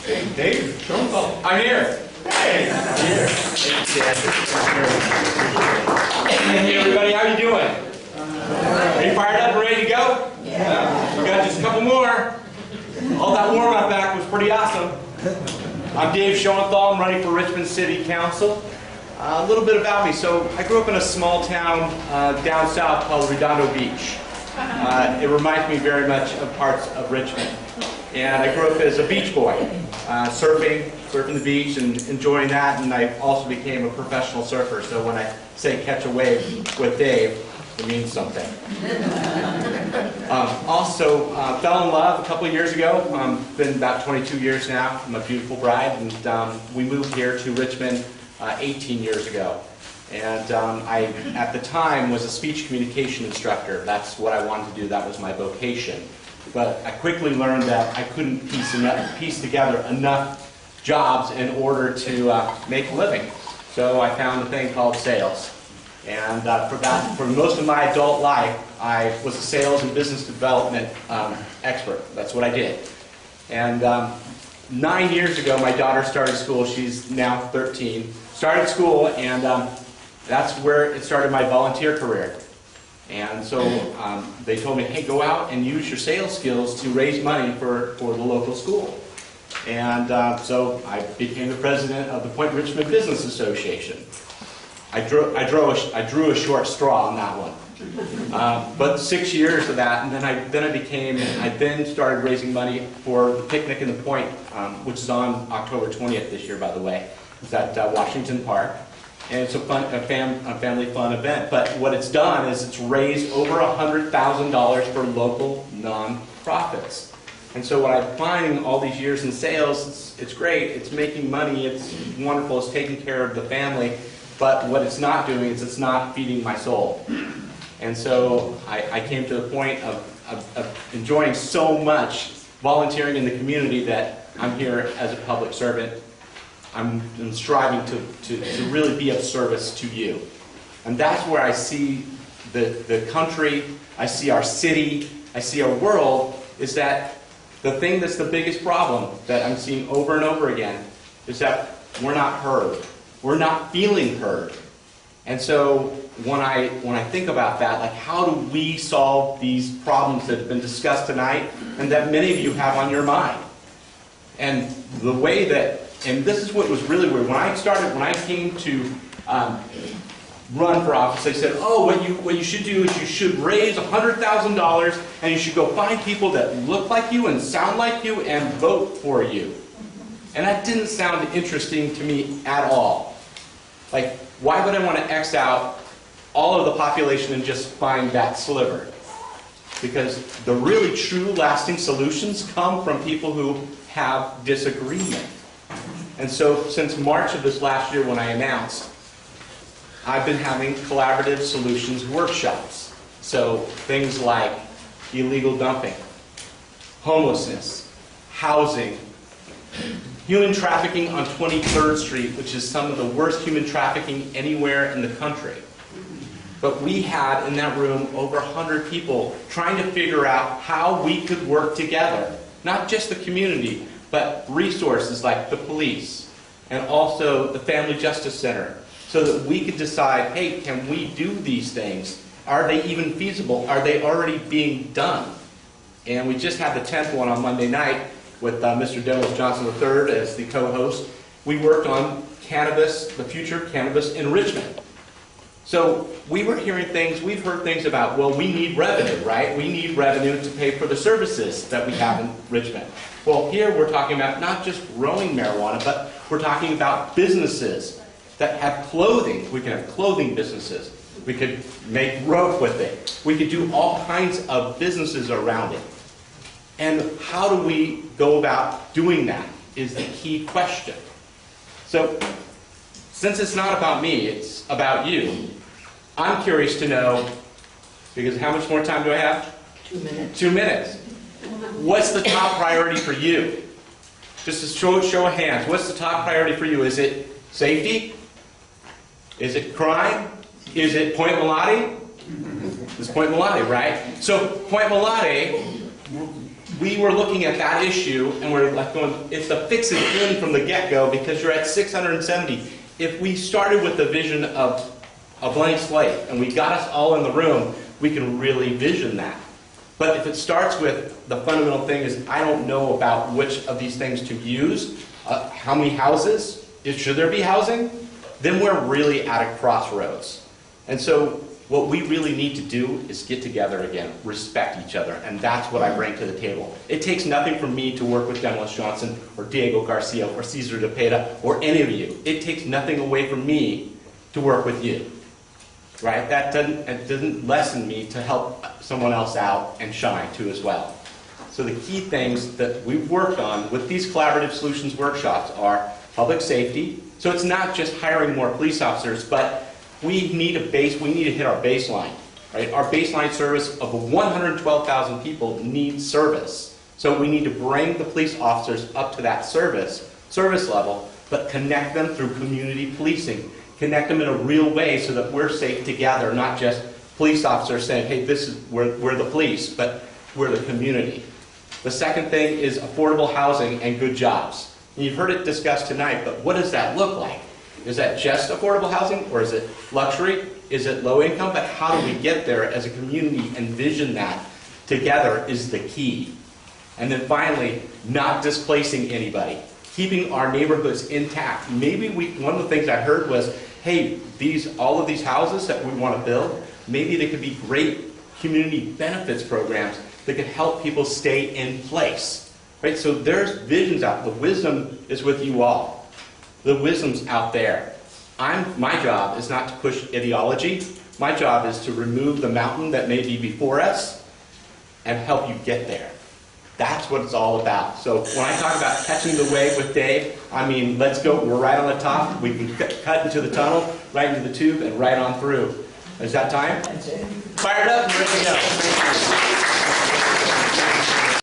Dave, Schoenthal. I'm here. Hey, I'm here. Hey, everybody, how you doing? Are you fired up and ready to go? Yeah. We got just a couple more. All that warm-up back was pretty awesome. I'm Dave Schoenthal. I'm running for Richmond City Council. A little bit about me. So I grew up in a small town down south called Redondo Beach. It reminds me very much of parts of Richmond. And I grew up as a beach boy, surfing the beach and enjoying that. And I also became a professional surfer. So when I say catch a wave with Dave, it means something. Also, fell in love a couple of years ago. Been about 22 years now. I'm a beautiful bride, and we moved here to Richmond 18 years ago. And I, at the time, was a speech communication instructor. That's what I wanted to do. That was my vocation. But I quickly learned that I couldn't piece together enough jobs in order to make a living. So I found a thing called sales. And for most of my adult life, I was a sales and business development expert. That's what I did. And 9 years ago, my daughter started school. She's now 13. Started school, and that's where it started my volunteer career. And so they told me, hey, go out and use your sales skills to raise money for the local school. And so I became the president of the Point Richmond Business Association. I drew a short straw on that one. But 6 years of that, and then I then started raising money for the picnic in the Point, which is on October 20th this year, by the way. It's at Washington Park. And it's a family fun event. But what it's done is it's raised over $100,000 for local nonprofits. And so what I'm finding all these years in sales, it's great, it's making money, it's wonderful, it's taking care of the family. But what it's not doing is it's not feeding my soul. And so I came to the point of enjoying so much volunteering in the community that I'm here as a public servant. I'm striving to really be of service to you. And that's where I see the country, I see our city, I see our world, is that the thing that's the biggest problem that I'm seeing over and over again is that we're not heard. We're not feeling heard. And so when I think about that, like, how do we solve these problems that have been discussed tonight and that many of you have on your mind? And the way that, and this is what was really weird, when I came to run for office, they said, oh, what you should do is you should raise $100,000 and you should go find people that look like you and sound like you and vote for you. And that didn't sound interesting to me at all. Like, why would I want to X out all of the population and just find that sliver? Because the really true lasting solutions come from people who have disagreement. And so since March of this last year when I announced, I've been having collaborative solutions workshops. So things like illegal dumping, homelessness, housing, human trafficking on 23rd Street, which is some of the worst human trafficking anywhere in the country. But we had in that room over 100 people trying to figure out how we could work together. Not just the community, but resources like the police and also the Family Justice Center, so that we could decide, hey, can we do these things? Are they even feasible? Are they already being done? And we just had the 10th one on Monday night, with Mr. Dennis Johnson III as the co-host. We worked on cannabis, the future of cannabis in Richmond. So we were hearing things, we've heard things about, well, we need revenue, right? We need revenue to pay for the services that we have in Richmond. Well, here we're talking about not just growing marijuana, but we're talking about businesses that have clothing. We can have clothing businesses. We could make rope with it. We could do all kinds of businesses around it. And how do we go about doing that is the key question. So, since it's not about me, it's about you, I'm curious to know, because how much more time do I have? 2 minutes. 2 minutes. What's the top priority for you? Just a show of hands. What's the top priority for you? Is it safety? Is it crime? Is it Point Melati? It's Point Melati, right? So Point Melati, we were looking at that issue and we're like going, it's the fix it in from the get-go because you're at 670. If we started with the vision of a blank slate and we got us all in the room, we can really vision that. But if it starts with the fundamental thing is I don't know about which of these things to use, how many houses, should there be housing, then we're really at a crossroads. And so what we really need to do is get together again, respect each other, and that's what I bring to the table. It takes nothing from me to work with Dennis Johnson or Diego Garcia or Cesar DePeda or any of you. It takes nothing away from me to work with you. Right? It doesn't lessen me to help someone else out and shine too as well. So the key things that we've worked on with these collaborative solutions workshops are public safety. So it's not just hiring more police officers, but we need to hit our baseline. Right? Our baseline service of 112,000 people needs service. So we need to bring the police officers up to that service level, but connect them through community policing. Connect them in a real way so that we're safe together, not just police officers saying, hey, we're the police, but we're the community. The second thing is affordable housing and good jobs. And you've heard it discussed tonight, but what does that look like? Is that just affordable housing, or is it luxury? Is it low income? But how do we get there as a community and vision that together is the key. And then finally, not displacing anybody. Keeping our neighborhoods intact. Maybe one of the things I heard was, hey, all of these houses that we want to build, maybe they could be great community benefits programs that could help people stay in place. Right? So there's visions out. The wisdom is with you all. The wisdom's out there. My job is not to push ideology. My job is to remove the mountain that may be before us and help you get there. That's what it's all about. So when I talk about catching the wave with Dave, I mean, let's go. We're right on the top. We can cut into the tunnel, right into the tube, and right on through. Is that time? Fired up and ready to go.